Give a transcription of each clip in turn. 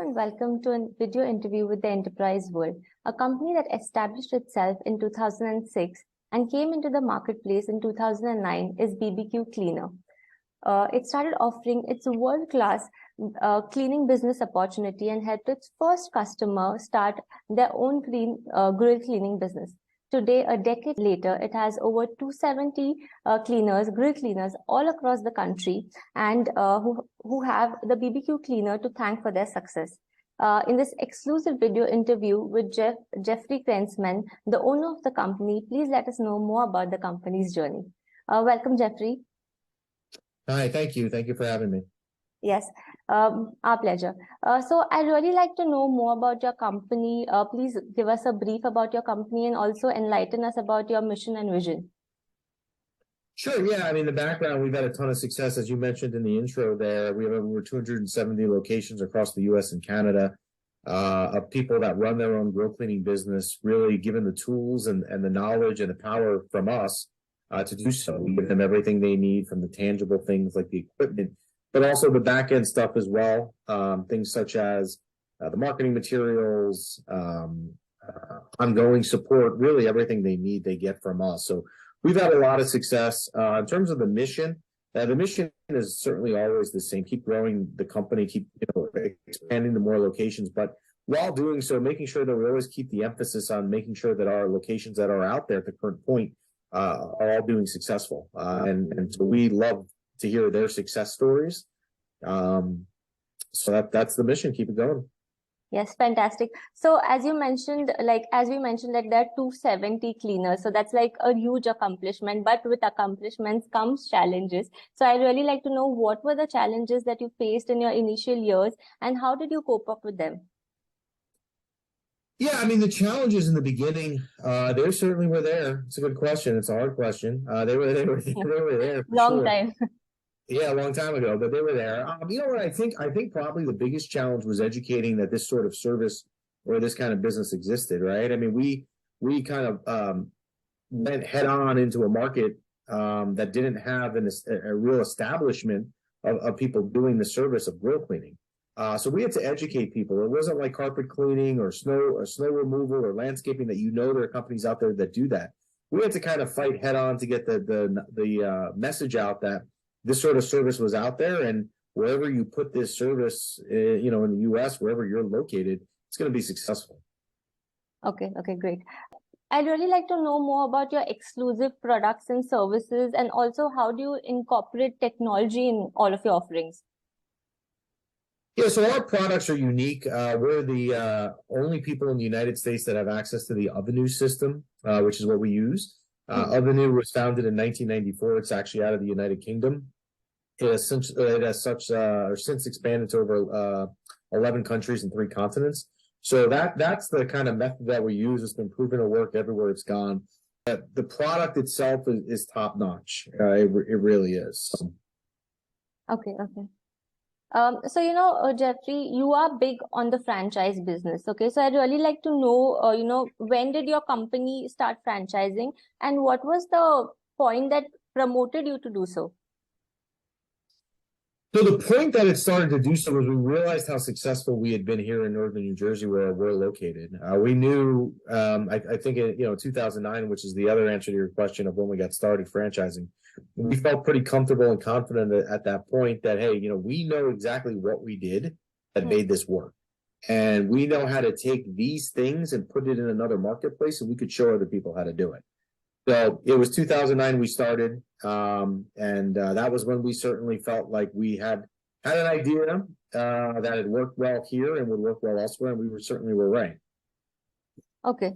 and welcome to a video interview with the Enterprise World, a company that established itself in 2006 and came into the marketplace in 2009 is BBQ Cleaner. It started offering its world-class cleaning business opportunity and helped its first customer start their own grill cleaning business. Today, a decade later, it has over 270 grill cleaners all across the country and who have the BBQ Cleaner to thank for their success. In this exclusive video interview with Jeffrey Krentzman, the owner of the company, please let us know more about the company's journey. Welcome, Jeffrey. Hi, thank you. Thank you for having me. Yes, our pleasure. So I'd really like to know more about your company. Please give us a brief about your company and also enlighten us about your mission and vision. Sure, yeah. I mean, the background, we've had a ton of success, as you mentioned in the intro there. We have over 270 locations across the U.S. and Canada of people that run their own grill cleaning business, really given the tools and the knowledge and the power from us to do so. We give them everything they need, from the tangible things like the equipment, but also the back-end stuff as well, things such as the marketing materials, ongoing support, really everything they need they get from us. So we've had a lot of success. In terms of the mission is certainly always the same: keep growing the company, keep expanding to more locations, but while doing so, making sure that we always keep the emphasis on making sure that our locations that are out there at the current point are all doing successful. And so we love to hear their success stories. So that's the mission. Keep it going. Yes, fantastic. So as we mentioned, there are 270 cleaners. So that's like a huge accomplishment, but with accomplishments comes challenges. So I'd really like to know, what were the challenges that you faced in your initial years and how did you cope up with them? Yeah, I mean, the challenges in the beginning, they certainly were there. It's a good question. It's a hard question. They were there. Long time. Yeah, a long time ago, but they were there. You know what I think? I think probably the biggest challenge was educating that this sort of service or this kind of business existed, right? I mean, we kind of went head on into a market that didn't have a real establishment of people doing the service of grill cleaning. So we had to educate people. It wasn't like carpet cleaning or snow removal or landscaping that there are companies out there that do that. We had to kind of fight head on to get the message out that this sort of service was out there, and wherever you put this service, in the U.S., wherever you're located, it's going to be successful. Okay, great. I'd really like to know more about your exclusive products and services, and also how do you incorporate technology in all of your offerings? Yeah, so our products are unique. We're the only people in the United States that have access to the Avenue system, which is what we use. Avenue was founded in 1994. It's actually out of the United Kingdom. It has since expanded to over 11 countries and 3 continents. So that's the kind of method that we use. It's been proven to work everywhere it's gone. The product itself is top notch. It really is. Okay. So, Jeffrey, you are big on the franchise business. Okay, so I'd really like to know, when did your company start franchising and what was the point that promoted you to do so? So the point that it started to do so was we realized how successful we had been here in northern New Jersey, where we're located. We knew, I think, 2009, which is the other answer to your question of when we got started franchising. We felt pretty comfortable and confident at that point that, hey, we know exactly what we did that made this work. And we know how to take these things and put it in another marketplace, and we could show other people how to do it. So it was 2009 we started, and that was when we certainly felt like we had an idea that had worked well here and would work well elsewhere, and we certainly were right. Okay.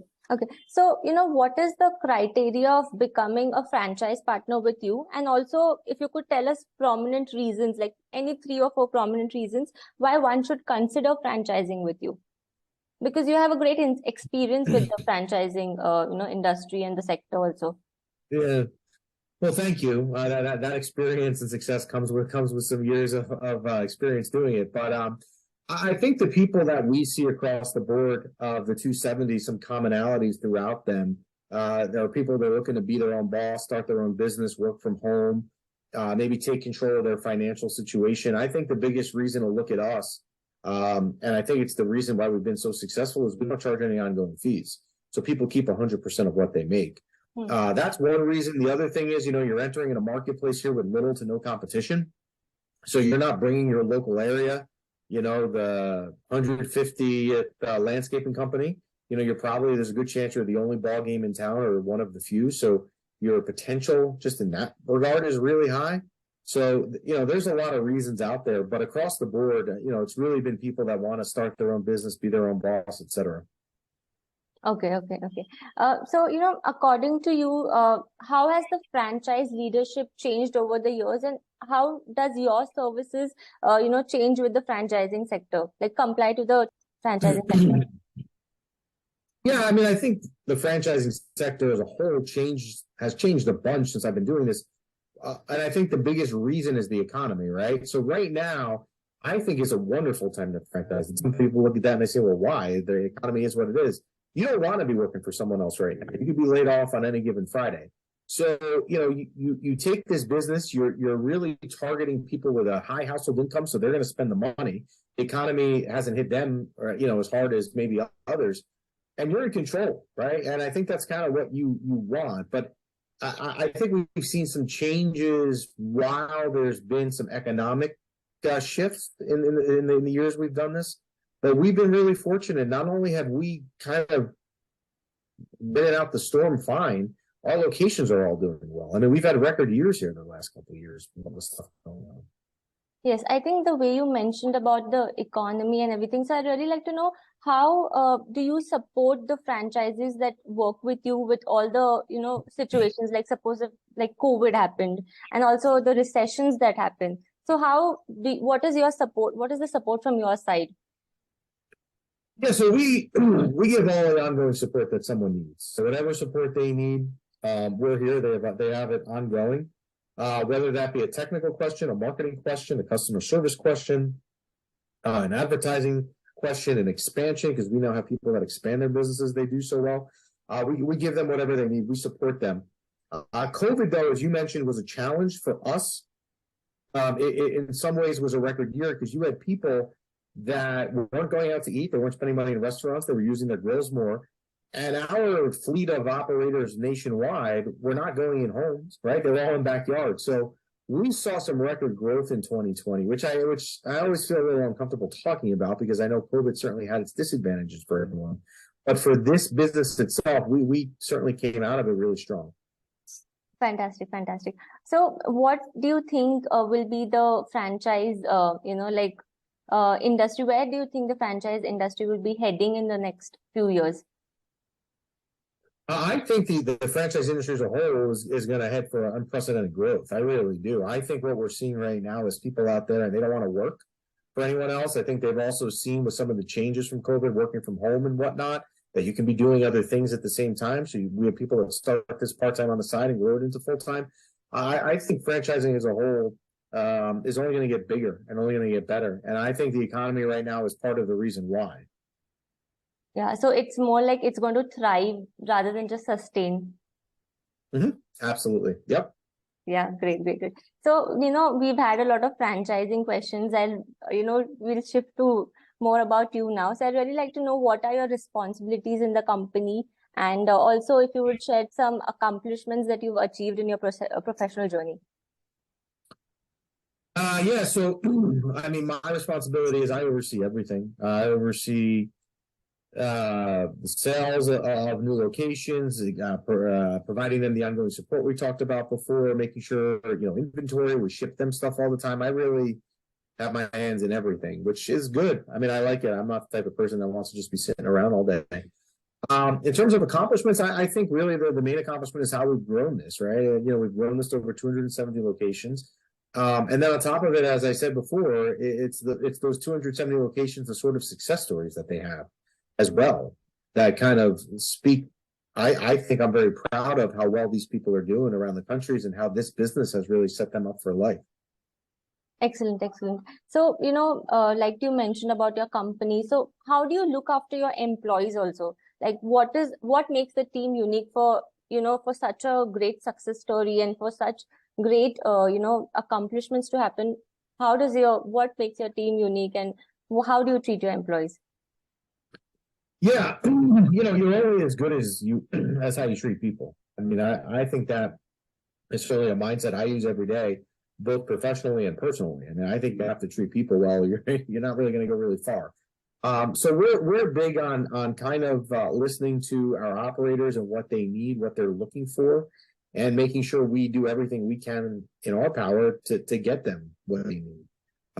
So, what is the criteria of becoming a franchise partner with you? And also, if you could tell us prominent reasons, like any 3 or 4 prominent reasons why one should consider franchising with you. Because you have a great experience with the franchising, industry and the sector also. Yeah. Well, thank you. That experience and success comes with some years of experience doing it. But I think the people that we see across the board of the 270, some commonalities throughout them. There are people that are looking to be their own boss, start their own business, work from home, maybe take control of their financial situation. I think the biggest reason to look at us And I think it's the reason why we've been so successful is we don't charge any ongoing fees. So people keep 100% of what they make. That's one reason. The other thing is, you're entering in a marketplace here with little to no competition. So you're not bringing your local area, the 150th landscaping company. There's a good chance you're the only ball game in town or one of the few. So your potential just in that regard is really high. So, there's a lot of reasons out there, but across the board, it's really been people that want to start their own business, be their own boss, et cetera. Okay. So, according to you, how has the franchise leadership changed over the years, and how does your services, change with the franchising sector, like comply to the franchising sector? Yeah, I think the franchising sector as a whole has changed a bunch since I've been doing this. And I think the biggest reason is the economy, right? So right now, I think it's a wonderful time to franchise. And some people look at that and they say, well, why? The economy is what it is. You don't want to be working for someone else right now. You could be laid off on any given Friday. So, you take this business, you're really targeting people with a high household income, so they're going to spend the money. The economy hasn't hit them, as hard as maybe others. And you're in control, right? And I think that's kind of what you want. But I think we've seen some changes while there's been some economic shifts in the years we've done this. But we've been really fortunate. Not only have we kind of been out the storm fine, our locations are all doing well. We've had record years here in the last couple of years with all this stuff going on. Yes, I think the way you mentioned about the economy and everything, so I'd really like to know how do you support the franchises that work with you with all the, situations, like suppose if like COVID happened and also the recessions that happened. So what is your support? What is the support from your side? Yeah, so we give all the ongoing support that someone needs. So whatever support they need, we're here. They have it ongoing. Whether that be a technical question, a marketing question, a customer service question, an advertising question, an expansion, because we now have people that expand their businesses, they do so well. We give them whatever they need. We support them. COVID, though, as you mentioned, was a challenge for us. It in some ways was a record year because you had people that weren't going out to eat. They weren't spending money in restaurants. They were using their grills more. And our fleet of operators nationwide were not going in homes, right? They were all in backyards. So we saw some record growth in 2020, which I always feel a little uncomfortable talking about because I know COVID certainly had its disadvantages for everyone. But for this business itself, we certainly came out of it really strong. Fantastic. So what do you think will be the franchise, industry? Where do you think the franchise industry will be heading in the next few years? I think the franchise industry as a whole is going to head for unprecedented growth. I really do. I think what we're seeing right now is people out there and they don't want to work for anyone else. I think they've also seen with some of the changes from COVID, working from home and whatnot, that you can be doing other things at the same time. So we have people that start this part-time on the side and grow it into full-time. I think franchising as a whole is only going to get bigger and only going to get better. And I think the economy right now is part of the reason why. Yeah, so it's more like it's going to thrive rather than just sustain. Absolutely. Yep. Yeah, great. So, we've had a lot of franchising questions and, we'll shift to more about you now. So I'd really like to know what are your responsibilities in the company, and also if you would share some accomplishments that you've achieved in your professional journey. Yeah, so my responsibility is I oversee everything. I oversee the sales of new locations, providing them the ongoing support we talked about before, making sure, inventory, we ship them stuff all the time. I really have my hands in everything, which is good. I like it. I'm not the type of person that wants to just be sitting around all day. In terms of accomplishments, I think really the main accomplishment is how we've grown this, right? We've grown this to over 270 locations. And then on top of it, as I said before, it's those 270 locations, the sort of success stories that they have as well, that kind of speak. I think I'm very proud of how well these people are doing around the countries and how this business has really set them up for life. Excellent. So, like you mentioned about your company, so how do you look after your employees also? Like what makes the team unique for such a great success story and for such great, accomplishments to happen? What makes your team unique, and How do you treat your employees? Yeah, you're only as good as as how you treat people. I mean, I think that is certainly a mindset I use every day, both professionally and personally. And I think you have to treat people well. You're not really going to go really far. So we're big on kind of listening to our operators and what they need, what they're looking for, and making sure we do everything we can in our power to get them what they need.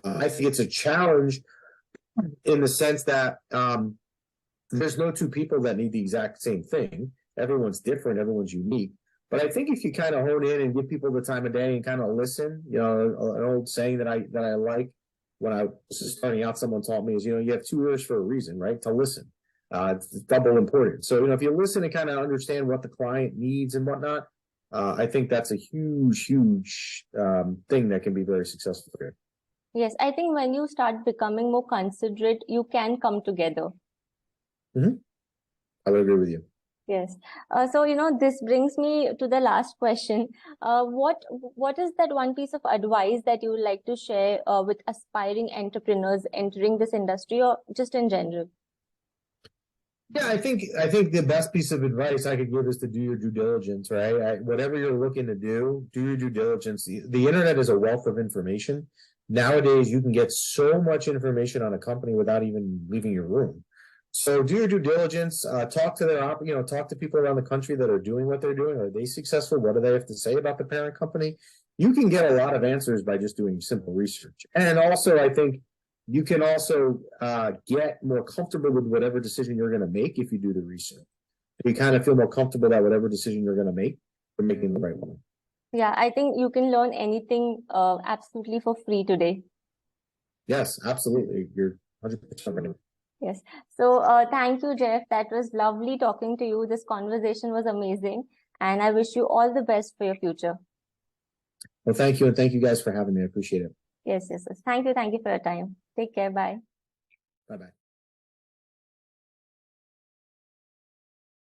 I think it's a challenge in the sense that there's no two people that need the exact same thing. Everyone's different, everyone's unique. But I think if you kind of hone in and give people the time of day and kind of listen, an old saying that I like when I was starting out, someone taught me is, you have 2 ears for a reason, right? To listen. It's double important. So, if you listen and kind of understand what the client needs and whatnot, I think that's a huge thing that can be very successful here. Yes, I think when you start becoming more considerate, you can come together. I would agree with you. Yes. So, this brings me to the last question. What is that one piece of advice that you would like to share with aspiring entrepreneurs entering this industry, or just in general? Yeah, I think the best piece of advice I could give is to do your due diligence, right? Whatever you're looking to do your due diligence. The internet is a wealth of information. Nowadays, you can get so much information on a company without even leaving your room. So do your due diligence, talk to talk to people around the country that are doing what they're doing. Are they successful? What do they have to say about the parent company? You can get a lot of answers by just doing simple research. And also, I think you can also get more comfortable with whatever decision you're going to make if you do the research. If you kind of feel more comfortable that whatever decision you're going to make, you're making the right one. Yeah, I think you can learn anything absolutely for free today. Yes, absolutely. You're 100% right. Yes. So thank you, Jeff. That was lovely talking to you. This conversation was amazing. And I wish you all the best for your future. Well, thank you. And thank you guys for having me. I appreciate it. Yes. Thank you. Thank you for your time. Take care. Bye. Bye-bye.